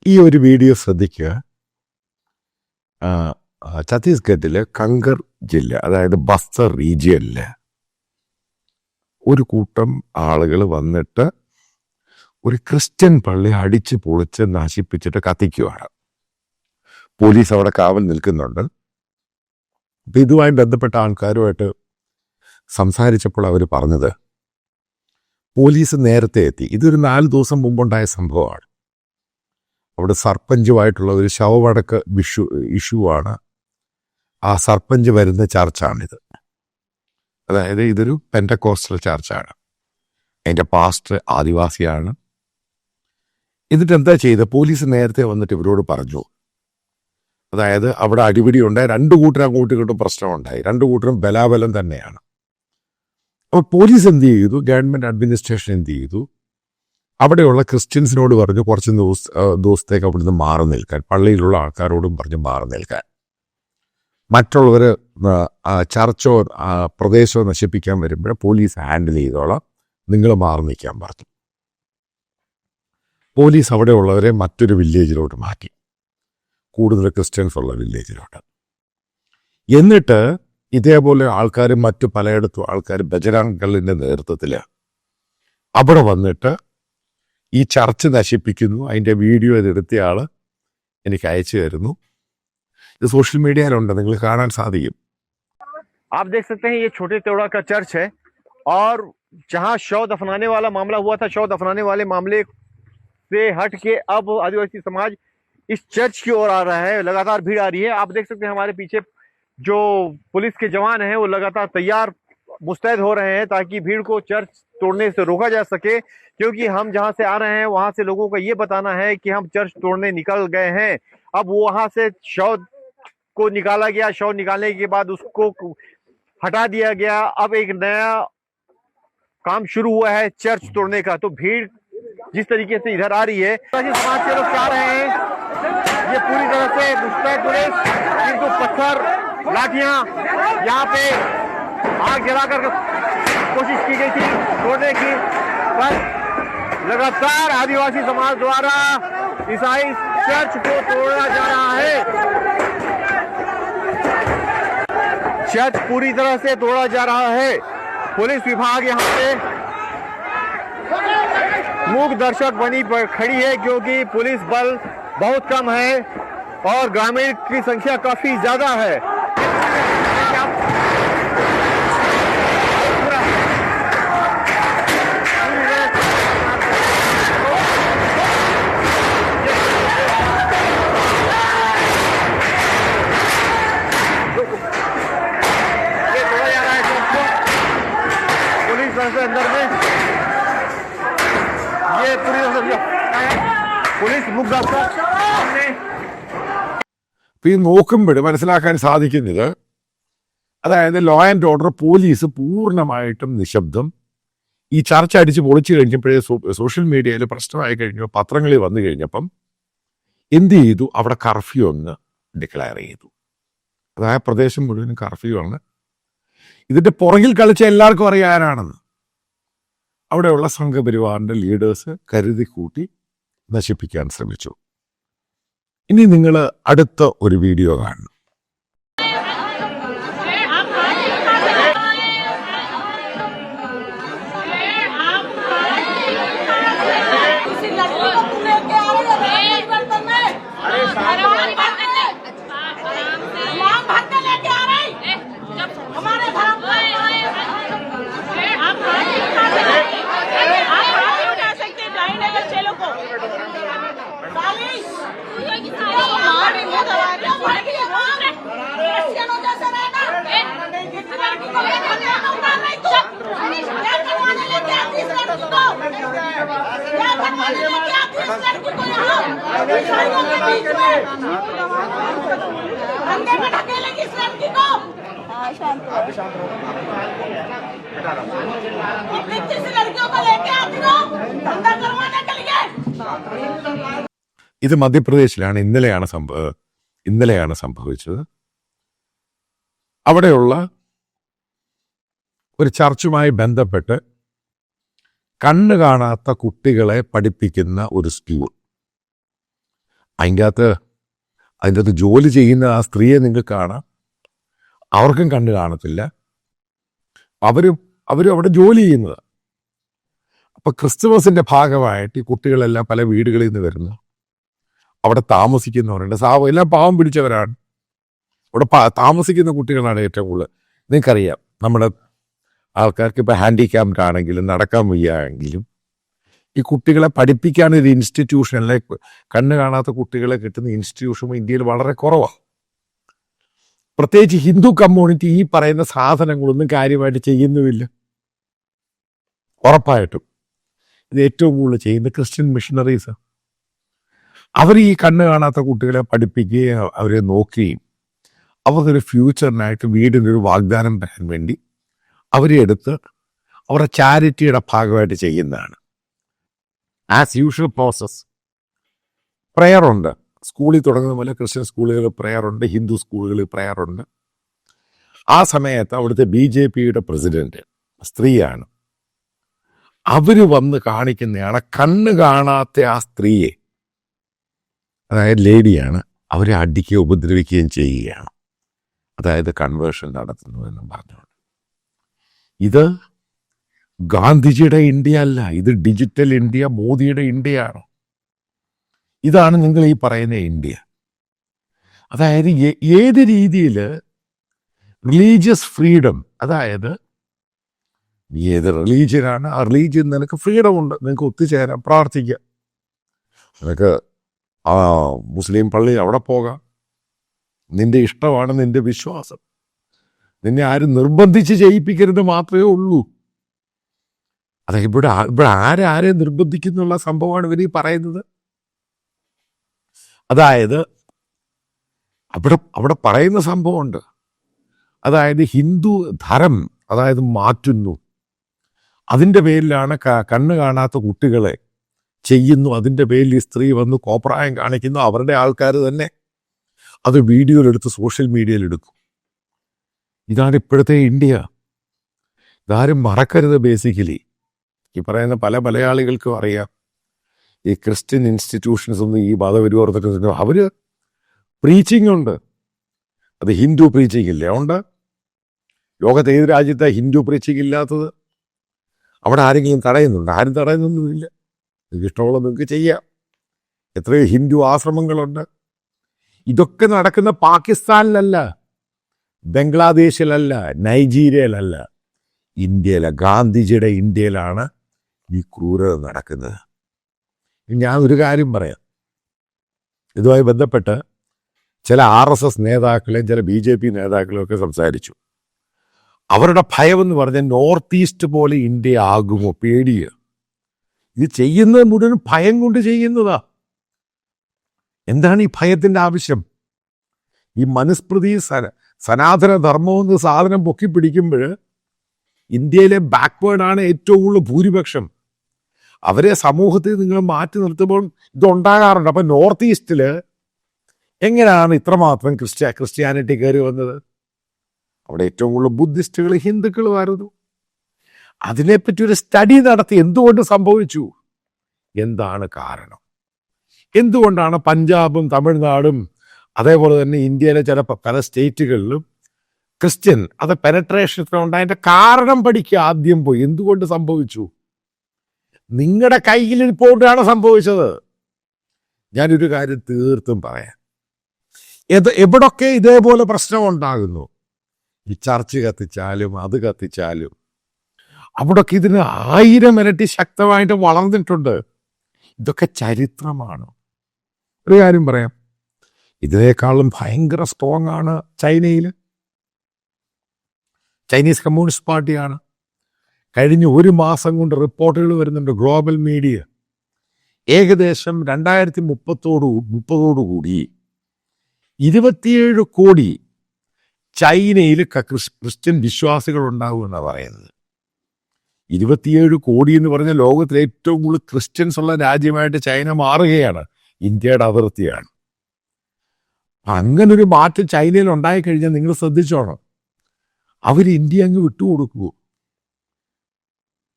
ഈ ഒരു വീഡിയോ ശ്രദ്ധിക്കുക. ഛത്തീസ്ഗഡിലെ കങ്കർ ജില്ല, അതായത് ബസ്തർ റീജിയനിൽ ഒരു കൂട്ടം ആളുകൾ വന്നിട്ട് ഒരു ക്രിസ്ത്യൻ പള്ളി അടിച്ച് പൊളിച്ച് നശിപ്പിച്ചിട്ട് കത്തിക്കുകയാണ്. പോലീസ് അവിടെ കാവൽ നിൽക്കുന്നുണ്ട്. അപ്പം ഇതുമായി ബന്ധപ്പെട്ട ആൾക്കാരുമായിട്ട് സംസാരിച്ചപ്പോൾ അവർ പറഞ്ഞത്, പോലീസ് നേരത്തെ എത്തി. ഇതൊരു 4 ദിവസം മുമ്പുണ്ടായ സംഭവമാണ്. അവിടെ സർപ്പഞ്ചുമായിട്ടുള്ള ഒരു ശവമടക്ക് ഇഷ്യൂ ആണ്. ആ സർപ്പഞ്ച് വരുന്ന ചർച്ചാണിത്. അതായത് ഇതൊരു പെൻറ്റക്കോസ്റ്റൽ ചർച്ചാണ്. അതിൻ്റെ പാസ്റ്റർ ആദിവാസിയാണ്. എന്നിട്ട് എന്താ ചെയ്ത്, പോലീസ് നേരത്തെ വന്നിട്ട് ഇവരോട് പറഞ്ഞു, അതായത് അവിടെ അടിപിടി ഉണ്ടായി, 2 കൂട്ടരും അങ്ങോട്ടും ഇങ്ങോട്ടും പ്രശ്നമുണ്ടായി, 2 കൂട്ടരും ബലാബലം തന്നെയാണ്. അപ്പോൾ പോലീസ് എന്ത് ചെയ്തു, ഗവൺമെൻറ് അഡ്മിനിസ്ട്രേഷൻ എന്ത് ചെയ്തു, അവിടെയുള്ള ക്രിസ്ത്യൻസിനോട് പറഞ്ഞു കുറച്ച് ദിവസത്തേക്ക് അവിടുന്ന് മാറി നിൽക്കാൻ, പള്ളിയിലുള്ള ആൾക്കാരോടും പറഞ്ഞു മാറി നിൽക്കാൻ, മറ്റുള്ളവർ ചർച്ചോ പ്രദേശമോ നശിപ്പിക്കാൻ വരുമ്പോൾ പോലീസ് ഹാൻഡിൽ ചെയ്തോളാം, നിങ്ങൾ മാറി നിൽക്കാൻ പറഞ്ഞു. പോലീസ് അവിടെയുള്ളവരെ മറ്റൊരു വില്ലേജിലോട്ട് മാറ്റി, കൂടുതൽ ക്രിസ്ത്യൻസ് ഉള്ള വില്ലേജിലോട്ട്. എന്നിട്ട് ഇതേപോലെ ആൾക്കാർ മറ്റു പലയിടത്തും ആൾക്കാർ ബജരംഗളിൻ്റെ നേതൃത്വത്തിൽ അവിടെ വന്നിട്ട് ഈ ചർച്ച് നശിപ്പിക്കുന്നു. അതിൻ്റെ വീഡിയോ ഇതെടുത്ത ആൾ എനിക്ക് അയച്ചു തരുന്നു. ഇത് सोशल मीडियाയിലുണ്ട്, നിങ്ങൾ കാണാൻ സാധിക്കും. आप देख सकते हैं ये छोटे तेवड़ा का चर्च है, और जहां शव दफनाने वाला मामला हुआ था, शव दफनाने वाले मामले से हट के अब आदिवासी समाज इस चर्च की ओर आ रहा है। लगातार भीड़ आ रही है। आप देख सकते हैं हमारे पीछे जो पुलिस के जवान हैं वो लगातार तैयार मुस्तैद हो रहे हैं ताकि भीड़ को चर्च तोड़ने से रोका जा सके, क्योंकि हम जहां से आ रहे हैं वहां से लोगों का ये बताना है कि हम चर्च तोड़ने निकल गए हैं। अब वहां से शव को निकाला गया, शव निकालने के बाद उसको हटा दिया गया। अब एक नया काम शुरू हुआ है चर्च तोड़ने का। तो भीड़ जिस तरीके से इधर आ रही है, समाज के लोग क्या रहे हैं, ये पूरी तरह से मुस्तैद पुलिस, इनको पत्थर लाठियां यहाँ पे आग जलाकर कोशिश की गई थी तोड़ने की, पर लगातार आदिवासी समाज द्वारा ईसाई चर्च को तोड़ा जा रहा है। चर्च पूरी तरह से तोड़ा जा रहा है। पुलिस विभाग यहाँ पे मूक दर्शक बनी खड़ी है, क्योंकि पुलिस बल बहुत कम है और ग्रामीण की संख्या काफी ज्यादा है। अंदर में ये पूरी पुलिस ഈ നോക്കുമ്പോൾ മനസ്സിലാക്കാൻ സാധിക്കുന്നത്, അതായത് ലോ ആൻഡ് ഓർഡർ, പോലീസ് പൂർണ്ണമായിട്ടും നിശബ്ദം. ഈ ചർച്ച അടിച്ച് പൊളിച്ചു കഴിഞ്ഞപ്പോഴേ സോഷ്യൽ മീഡിയയിൽ പ്രശ്നമായി കഴിഞ്ഞു, പത്രങ്ങളിൽ വന്നു കഴിഞ്ഞപ്പം എന്ത് ചെയ്തു, അവിടെ കർഫ്യൂ ഒന്ന് ഡിക്ലെയർ ചെയ്തു. അതായത് പ്രദേശം മുഴുവനും കർഫ്യൂ ആണ്. ഇതിൻ്റെ പുറകിൽ കളിച്ച എല്ലാവർക്കും അറിയാനാണെന്ന് അവിടെയുള്ള സംഘപരിവാറിൻ്റെ ലീഡേഴ്സ് കരുതി കൂട്ടി നശിപ്പിക്കാൻ ശ്രമിച്ചു. ഇനി നിങ്ങൾ അടുത്ത ഒരു വീഡിയോ കാണണം. ഇത് മധ്യപ്രദേശിലാണ്. ഇന്നലെയാണ് സംഭവിച്ചത്. അവിടെയുള്ള ഒരു ചർച്ചുമായി ബന്ധപ്പെട്ട് കണ്ണ് കാണാത്ത കുട്ടികളെ പഠിപ്പിക്കുന്ന ഒരു സ്കൂൾ. അതിൻ്റെ അകത്ത് ജോലി ചെയ്യുന്ന ആ സ്ത്രീയെ നിങ്ങൾക്ക് കാണാം, അവർക്കും കണ്ണ് കാണത്തില്ല, അവരും അവിടെ ജോലി ചെയ്യുന്നത്. അപ്പൊ ക്രിസ്തുമസിന്റെ ഭാഗമായിട്ട് ഈ കുട്ടികളെല്ലാം പല വീടുകളിൽ നിന്ന് വരുന്നു, അവിടെ താമസിക്കുന്നവരുണ്ട്, എല്ലാം പാവം പിടിച്ചവരാണ്. അവിടെ താമസിക്കുന്ന കുട്ടികളാണ് ഏറ്റവും കൂടുതൽ. നിങ്ങൾക്കറിയാം, നമ്മുടെ ആൾക്കാർക്ക് ഇപ്പൊ ഹാൻഡിക്യാപ്ഡ് ആണെങ്കിലും നടക്കാൻ വയ്യായെങ്കിലും ഈ കുട്ടികളെ പഠിപ്പിക്കാൻ ഒരു ഇൻസ്റ്റിറ്റ്യൂഷനിലെ കണ്ണ് കാണാത്ത കുട്ടികളെ കിട്ടുന്ന ഇൻസ്റ്റിറ്റ്യൂഷൻ ഇന്ത്യയിൽ വളരെ കുറവാണ്. പ്രത്യേകിച്ച് ഹിന്ദു കമ്മ്യൂണിറ്റി ഈ പറയുന്ന സാധനങ്ങളൊന്നും കാര്യമായിട്ട് ചെയ്യുന്നുമില്ല. ഉറപ്പായിട്ടും ഇത് ഏറ്റവും കൂടുതൽ ചെയ്യുന്ന ക്രിസ്ത്യൻ മിഷണറീസ്. അവർ ഈ കണ്ണ് കാണാത്ത കുട്ടികളെ പഠിപ്പിക്കുകയും അവരെ നോക്കുകയും അവർക്കൊരു ഫ്യൂച്ചറിനായിട്ട് വീടിനൊരു വാഗ്ദാനം തരാൻ വേണ്ടി അവരെ എടുത്ത് അവരുടെ ചാരിറ്റിയുടെ ഭാഗമായിട്ട് ചെയ്യുന്നതാണ്. As usual process. പ്രെയറുണ്ട്, സ്കൂളിൽ തുടങ്ങുന്ന പോലെ ക്രിസ്ത്യൻ സ്കൂളുകളിൽ പ്രെയറുണ്ട്, ഹിന്ദു സ്കൂളുകളിൽ പ്രെയറുണ്ട്. ആ സമയത്ത് അവിടുത്തെ BJPയുടെ പ്രസിഡന്റ് സ്ത്രീയാണ്. അവര് വന്ന് കാണിക്കുന്നതാണ് കണ്ണ് കാണാത്ത ആ സ്ത്രീയെ, അതായത് ലേഡിയാണ്, അവരെ അടിക്കുകയും ഉപദ്രവിക്കുകയും ചെയ്യുകയാണ്. അതായത് കൺവേർഷൻ നടത്തുന്നു എന്നും പറഞ്ഞുകൊണ്ട്. ഇത് ഗാന്ധിജിയുടെ ഇന്ത്യ അല്ല, ഇത് ഡിജിറ്റൽ ഇന്ത്യ, മോദിയുടെ ഇന്ത്യയാണ്. ഇതാണ് നിങ്ങൾ ഈ പറയുന്ന ഇന്ത്യ. അതായത് ഏത് രീതിയിൽ റിലീജിയസ് ഫ്രീഡം, അതായത് ഏത് റിലീജിയനാണ് ആ റിലീജിയൻ നിനക്ക് ഫ്രീഡം ഉണ്ട്, നിനക്ക് ഒത്തുചേരാം, പ്രാർത്ഥിക്കാം, നിനക്ക് ആ മുസ്ലിം പള്ളി അവിടെ പോകാം, നിന്റെ ഇഷ്ടമാണ്, നിന്റെ വിശ്വാസം, നിന്നെ ആരും നിർബന്ധിച്ച് ചെയ്യിപ്പിക്കരുത് മാത്രമേ ഉള്ളൂ. അതായത് ഇവിടെ ആരെ നിർബന്ധിക്കുന്നുള്ള സംഭവമാണ് ഇവർ ഈ പറയുന്നത്. അതായത് അവിടെ പറയുന്ന സംഭവമുണ്ട്, അതായത് ഹിന്ദു ധരം അതായത് മാറ്റുന്നു, അതിൻ്റെ പേരിലാണ് കണ്ണ് കാണാത്ത കുട്ടികളെ ചെയ്യുന്നു, അതിൻ്റെ പേരിൽ ഈ സ്ത്രീ വന്ന് കോപ്രായം കാണിക്കുന്നു, അവരുടെ ആൾക്കാർ തന്നെ അത് വീഡിയോയിലെടുത്ത് സോഷ്യൽ മീഡിയയിൽ എടുക്കും. ഇതാണ് ഇപ്പോഴത്തെ ഇന്ത്യ. ഇതാരും മറക്കരുത്. ബേസിക്കലി ഈ പറയുന്ന പല മലയാളികൾക്കും അറിയാം, ഈ ക്രിസ്ത്യൻ ഇൻസ്റ്റിറ്റ്യൂഷൻസ് ഒന്നും ഈ മതപരിവർത്തനത്തിന് അവര് പ്രീച്ചിങ് ഉണ്ട്. അത് ഹിന്ദു പ്രീച്ചിങ് ഇല്ലേ? ഉണ്ട്. ലോകത്ത് ഏത് രാജ്യത്തെ ഹിന്ദു പ്രീച്ചിങ് ഇല്ലാത്തത്? അവിടെ ആരെങ്കിലും തടയുന്നുണ്ട്? ആരും തടയുന്നൊന്നുമില്ല. നിങ്ങൾക്ക് ഇഷ്ടമുള്ള നിങ്ങൾക്ക് ചെയ്യാം. എത്രയോ ഹിന്ദു ആശ്രമങ്ങളുണ്ട്. ഇതൊക്കെ നടക്കുന്ന പാകിസ്ഥാനിലല്ല, ബംഗ്ലാദേശിലല്ല, നൈജീരിയയിലല്ല, ഇന്ത്യയിലെ ഗാന്ധിജിയുടെ ഇന്ത്യയിലാണ് ഈ ക്രൂരത നടക്കുന്നത്. ഞാൻ ഒരു കാര്യം പറയാം, ഇതുമായി ബന്ധപ്പെട്ട് ചില RSS നേതാക്കളെയും ചില BJP നേതാക്കളെയും ഒക്കെ സംസാരിച്ചു. അവരുടെ ഭയമെന്ന് പറഞ്ഞാൽ നോർത്ത് ഈസ്റ്റ് പോലെ ഇന്ത്യ ആകുമോ, പേടിയ. ഇത് ചെയ്യുന്നത് മുഴുവൻ ഭയം കൊണ്ട് ചെയ്യുന്നതാ. എന്താണ് ഈ ഭയത്തിന്റെ ആവശ്യം? ഈ മനുസ്മൃതി സനാതന ധർമ്മമെന്ന് സാധനം പൊക്കി പിടിക്കുമ്പോൾ ഇന്ത്യയിലെ ബാക്ക്വേർഡാണ് ഏറ്റവും കൂടുതൽ ഭൂരിപക്ഷം. അവരെ സമൂഹത്തിൽ നിങ്ങൾ മാറ്റി നിർത്തുമ്പോൾ ഇതുണ്ടാകാറുണ്ട്. അപ്പം നോർത്ത് ഈസ്റ്റിൽ എങ്ങനെയാണ് ഇത്രമാത്രം ക്രിസ്ത്യാനിറ്റി കയറി വന്നത്? അവിടെ ഏറ്റവും കൂടുതൽ ബുദ്ധിസ്റ്റുകൾ, ഹിന്ദുക്കളുമായിരുന്നു. അതിനെപ്പറ്റി ഒരു സ്റ്റഡി നടത്തി എന്തുകൊണ്ട് സംഭവിച്ചു, എന്താണ് കാരണം, എന്തുകൊണ്ടാണ് പഞ്ചാബും തമിഴ്നാടും അതേപോലെ തന്നെ ഇന്ത്യയിലെ ചില പല സ്റ്റേറ്റുകളിലും ക്രിസ്ത്യൻ അത് പെനട്രേഷൻ ഉണ്ടായതിൻ്റെ കാരണം പഠിക്കുക. ആദ്യം പോയി എന്തുകൊണ്ട് സംഭവിച്ചു? നിങ്ങളുടെ കയ്യിൽ ഇപ്പോഴാണ് സംഭവിച്ചത്. ഞാനൊരു കാര്യം തീർത്തും പറയാം, എവിടൊക്കെ ഇതേപോലെ പ്രശ്നം ഉണ്ടാകുന്നു, ഈ ചർച്ച് കത്തിച്ചാലും അത് കത്തിച്ചാലും അവിടൊക്കെ ഇതിന് 1000 ഇരട്ടി ശക്തമായിട്ട് വളർന്നിട്ടുണ്ട്. ഇതൊക്കെ ചരിത്രമാണ്. ഒരു കാര്യം പറയാം, ഇതിനേക്കാളും ഭയങ്കര സ്ട്രോങ് ആണ് ചൈനീസ് കമ്മ്യൂണിസ്റ്റ് പാർട്ടിയാണ്. കഴിഞ്ഞ 1 മാസം കൊണ്ട് റിപ്പോർട്ടുകൾ വരുന്നുണ്ട് ഗ്ലോബൽ മീഡിയ, ഏകദേശം 2030 27 കോടി ചൈനയിൽ ക്രിസ്ത്യൻ വിശ്വാസികൾ ഉണ്ടാകുമെന്നാണ് പറയുന്നത്. 27 കോടി എന്ന് പറഞ്ഞ ലോകത്തിലെ ഏറ്റവും കൂടുതൽ ക്രിസ്ത്യൻസ് ഉള്ള രാജ്യമായിട്ട് ചൈന മാറുകയാണ്. ഇന്ത്യയുടെ അതിർത്തിയാണ്. അങ്ങനൊരു മാറ്റം ചൈനയിൽ ഉണ്ടായിക്കഴിഞ്ഞാൽ നിങ്ങൾ ശ്രദ്ധിച്ചോണം, അവർ ഇന്ത്യ അങ്ങ് വിട്ടുകൊടുക്കുമോ?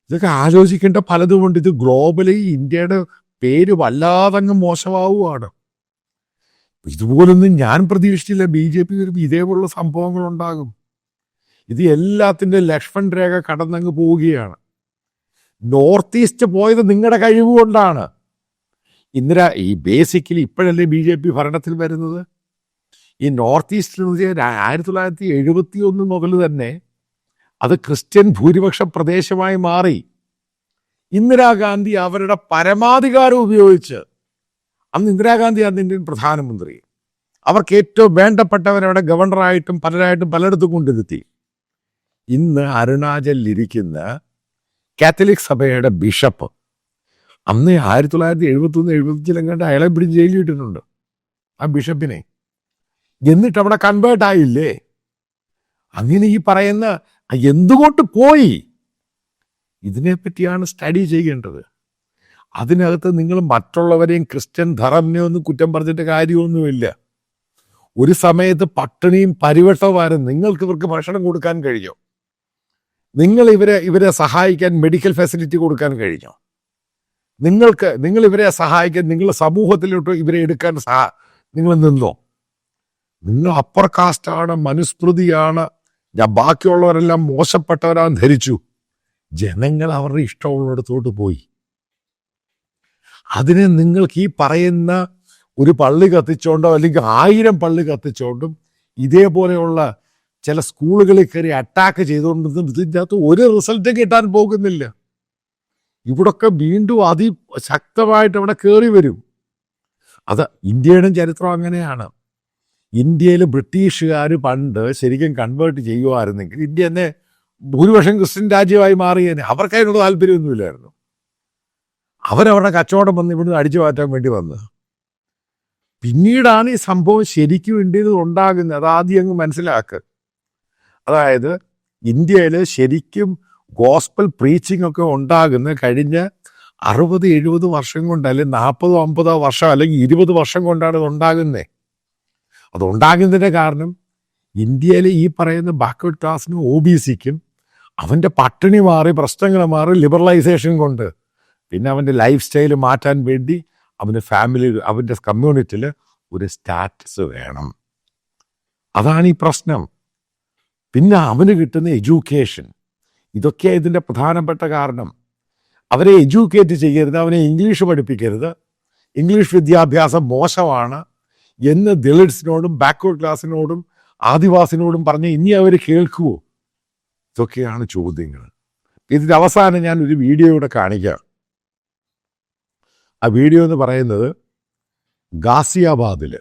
ഇതൊക്കെ ആലോചിക്കേണ്ട പലതുമുണ്ട്. ഇത് ഗ്ലോബലി ഇന്ത്യയുടെ പേര് വല്ലാതങ്ങ് മോശമാവുകയാണ്. ഇതുപോലൊന്നും ഞാൻ പ്രതീക്ഷിച്ചില്ല ബി ജെ പി വരുമ്പോൾ ഇതേപോലുള്ള സംഭവങ്ങൾ ഉണ്ടാകും. ഇത് എല്ലാത്തിൻ്റെ ലക്ഷ്മൺ രേഖ കടന്നങ്ങ് പോവുകയാണ്. നോർത്ത് ഈസ്റ്റ് പോയത് നിങ്ങളുടെ കഴിവുകൊണ്ടാണ്. ഈ ബേസിക്കലി ഇപ്പോഴല്ലേ ബി ജെ പി ഭരണത്തിൽ വരുന്നത്. ഈ നോർത്ത് ഈസ്റ്റ് 1971 മുതൽ തന്നെ അത് ക്രിസ്ത്യൻ ഭൂരിപക്ഷ പ്രദേശമായി മാറി. ഇന്ദിരാഗാന്ധി അവരുടെ പരമാധികാരം ഉപയോഗിച്ച്, അന്ന് ഇന്ദിരാഗാന്ധിയാണ് ഇന്ത്യൻ പ്രധാനമന്ത്രി, അവർക്ക് ഏറ്റവും വേണ്ടപ്പെട്ടവരവിടെ ഗവർണറായിട്ടും പലയിടത്തും കൊണ്ടിരുത്തി. ഇന്ന് അരുണാചലിലിരിക്കുന്ന കാത്തലിക് സഭയുടെ ബിഷപ്പ് അന്ന് 1971-75 അയാളെ പിടിച്ച് ജയിലിൽ ഇട്ടിട്ടുണ്ട്, ആ ബിഷപ്പിനെ. എന്നിട്ട് അവിടെ കൺവേർട്ട് ആയില്ലേ. അങ്ങനെ ഈ പറയുന്ന എന്തുകൊണ്ട് പോയി, ഇതിനെപ്പറ്റിയാണ് സ്റ്റഡി ചെയ്യേണ്ടത്. അതിനകത്ത് നിങ്ങൾ മറ്റുള്ളവരെയും ക്രിസ്ത്യൻ ധർമ്മനെയൊന്നും കുറ്റം പറഞ്ഞിട്ട് കാര്യമൊന്നുമില്ല. ഒരു സമയത്ത് പട്ടിണിയും പരിവട്ടമായിരുന്നു. നിങ്ങൾക്ക് ഇവർക്ക് ഭക്ഷണം കൊടുക്കാൻ കഴിഞ്ഞോ? നിങ്ങൾ ഇവരെ സഹായിക്കാൻ മെഡിക്കൽ ഫെസിലിറ്റി കൊടുക്കാൻ കഴിഞ്ഞോ? നിങ്ങൾ ഇവരെ സഹായിക്കാൻ നിങ്ങളുടെ സമൂഹത്തിലോട്ട് ഇവരെ എടുക്കാൻ നിങ്ങൾ നിന്നോ? നിങ്ങൾ അപ്പർ കാസ്റ്റാണ്, മനുസ്മൃതിയാണ്, ബാക്കിയുള്ളവരെല്ലാം മോശപ്പെട്ടവരാന്ന് ധരിച്ചു. ജനങ്ങൾ അവരുടെ ഇഷ്ടമുള്ളിടത്തോട്ട് പോയി. അതിന് നിങ്ങൾക്ക് ഈ പറയുന്ന ഒരു പള്ളി കത്തിച്ചോണ്ടോ അല്ലെങ്കിൽ 1000 പള്ളി കത്തിച്ചോണ്ടും ഇതേപോലെയുള്ള ചില സ്കൂളുകളിൽ കയറി അറ്റാക്ക് ചെയ്തുകൊണ്ടൊന്നും ഇതിൻ്റെ അകത്ത് ഒരു റിസൾട്ടും കിട്ടാൻ പോകുന്നില്ല. ഇവിടൊക്കെ വീണ്ടും അതിശക്തമായിട്ട് ഇവിടെ കയറി വരും. അത് ഇന്ത്യയുടെ ചരിത്രം അങ്ങനെയാണ്. ഇന്ത്യയിൽ ബ്രിട്ടീഷുകാർ പണ്ട് ശരിക്കും കൺവേർട്ട് ചെയ്യുമായിരുന്നെങ്കിൽ ഇന്ത്യ തന്നെ ഭൂരിപക്ഷം ക്രിസ്ത്യൻ രാജ്യമായി മാറിയേനെ. അവർക്ക് അതിനോട് താല്പര്യമൊന്നുമില്ലായിരുന്നു. അവരവരുടെ കച്ചവടം വന്ന് ഇവിടുന്ന് അടിച്ചു മാറ്റാൻ വേണ്ടി വന്ന്. പിന്നീടാണ് ഈ സംഭവം ശരിക്കും ഇന്ത്യയിൽ ഉണ്ടാകുന്നത്. അതാദ്യം അങ്ങ് മനസ്സിലാക്കുക. അതായത് ഇന്ത്യയിൽ ശരിക്കും ഗോസ്പൽ പ്രീച്ചിങ് ഒക്കെ ഉണ്ടാകുന്ന കഴിഞ്ഞ 60-70 വർഷം കൊണ്ട്, അല്ലെങ്കിൽ 40-50 വർഷം അല്ലെങ്കിൽ 20 വർഷം കൊണ്ടാണ് ഇത് ഉണ്ടാകുന്നത്. അതുണ്ടാകുന്നതിൻ്റെ കാരണം ഇന്ത്യയിലെ ഈ പറയുന്ന ബാക്ക്വേർഡ് ക്ലാസ്സിനും OBCക്കും അവൻ്റെ പട്ടിണി മാറി, പ്രശ്നങ്ങൾ മാറി, ലിബറലൈസേഷൻ കൊണ്ട് പിന്നെ അവൻ്റെ ലൈഫ് സ്റ്റൈൽ മാറ്റാൻ വേണ്ടി അവൻ്റെ ഫാമിലി, അവൻ്റെ കമ്മ്യൂണിറ്റിയിൽ ഒരു സ്റ്റാറ്റസ് വേണം. അതാണ് ഈ പ്രശ്നം. പിന്നെ അവന് കിട്ടുന്ന എഡ്യൂക്കേഷൻ, ഇതൊക്കെയാണ് ഇതിൻ്റെ പ്രധാനപ്പെട്ട കാരണം. അവരെ എഡ്യൂക്കേറ്റ് ചെയ്യരുത്, അവനെ ഇംഗ്ലീഷ് പഠിപ്പിക്കരുത്, ഇംഗ്ലീഷ് വിദ്യാഭ്യാസം മോശമാണ് എന്ന് ദളിറ്റ്സിനോടും ബാക്ക്വേർഡ് ക്ലാസ്സിനോടും ആദിവാസിനോടും പറഞ്ഞ് ഇനി അവർ കേൾക്കുമോ? ഇതൊക്കെയാണ് ചോദ്യങ്ങൾ. ഇതിൻ്റെ അവസാനം ഞാൻ ഒരു വീഡിയോ കൂടെ കാണിക്കാം. ആ വീഡിയോ എന്ന് പറയുന്നത് ഗാസിയാബാദിൽ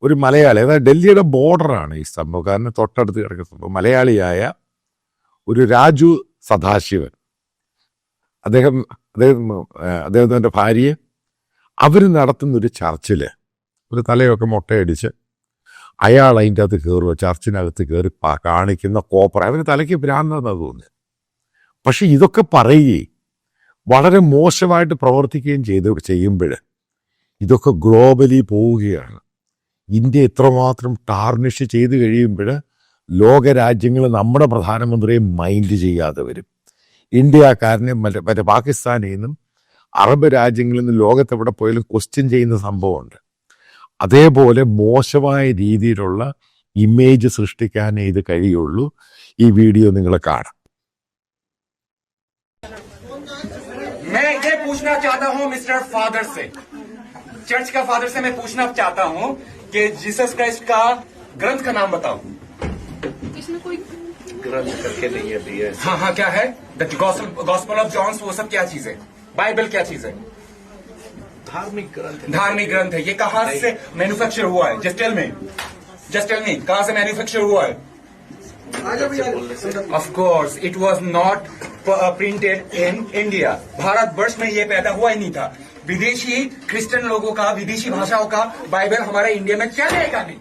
ഒരു മലയാളി, അതായത് ഡൽഹിയുടെ ബോർഡറാണ് ഈ സംഭവം, കാരണം തൊട്ടടുത്ത് കിടക്കുന്ന സംഭവം, മലയാളിയായ ഒരു രാജു സദാശിവൻ, അദ്ദേഹത്തിൻ്റെ ഭാര്യയെ അവർ നടത്തുന്നൊരു ചർച്ചിൽ ഒരു തലയൊക്കെ മുട്ടയടിച്ച് അയാൾ അതിൻ്റെ അകത്ത് കയറുക, ചർച്ചിനകത്ത് കയറി കാണിക്കുന്ന കോപ്പർ, അവന് തലയ്ക്ക് ഭ്രാന്താണെന്നാണ് തോന്നുന്നത്. പക്ഷെ ഇതൊക്കെ പറയുകയും വളരെ മോശമായിട്ട് പ്രവർത്തിക്കുകയും ചെയ്യുമ്പോൾ ഇതൊക്കെ ഗ്ലോബലി പോവുകയാണ്. ഇന്ത്യ ഇത്രമാത്രം ടാർണിഷ് ചെയ്ത് കഴിയുമ്പോൾ ലോകരാജ്യങ്ങൾ നമ്മുടെ പ്രധാനമന്ത്രിയെ മൈൻഡ് ചെയ്യാതെ വരും. ഇന്ത്യക്കാരനെ മറ്റേ പാകിസ്ഥാനിൽ നിന്നും അറബ് രാജ്യങ്ങളിൽ നിന്നും ലോകത്തെവിടെ പോയാലും ക്വസ്റ്റ്യൻ ചെയ്യുന്ന സംഭവമുണ്ട്. അതേപോലെ മോശമായ രീതിയിലുള്ള ഇമേജ് സൃഷ്ടിക്കാനേ ഇത് കഴിയുള്ളൂ. ഈ വീഡിയോ നിങ്ങൾ കാണാം. मैं ये पूछना चाहता हूँ मिस्टर फादर से, चर्च का फादर से मैं पूछना चाहता हूँ कि जीसस क्राइस्ट का ग्रंथ का नाम बताओ. इसमें कोई ग्रंथ करके नहीं है भैया. हाँ क्या है? द गॉस्पेल ऑफ जॉन्स, वो सब क्या चीज है? बाइबल क्या चीज है? धार्मिक ग्रंथ है. ये कहाँ से मैन्युफैक्चर हुआ है? जस्ट टेल मी कहाँ से मैन्युफैक्चर हुआ है? Of course, it was not printed in India. Bharatvarsh में ये पैदा हुआ ही नहीं था. विदेशी क्रिश्चियन लोगों का, विदेशी भाषाओं का बाइबल हमारे इंडिया में चलेगा नहीं.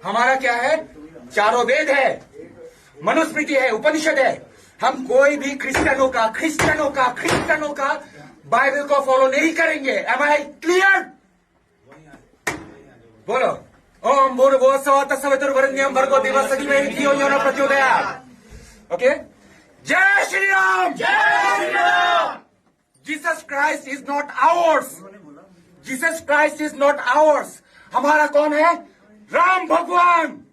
हमारा क्या है? चारों वेद है, मनुस्मृति है, उपनिषद है. हम कोई भी क्रिश्चियनों का बाइबल को फॉलो नहीं करेंगे. Am I clear? बोलो. ओम भूर्भुवस्सुः तत्सवितुर्वरेण्यं भर्गो देवस्य धीमहि धियो यो न प्रचोदयात्. ओके, जय Shri Ram. Jesus Christ is not hours. हमारा कौन है? राम भगवान।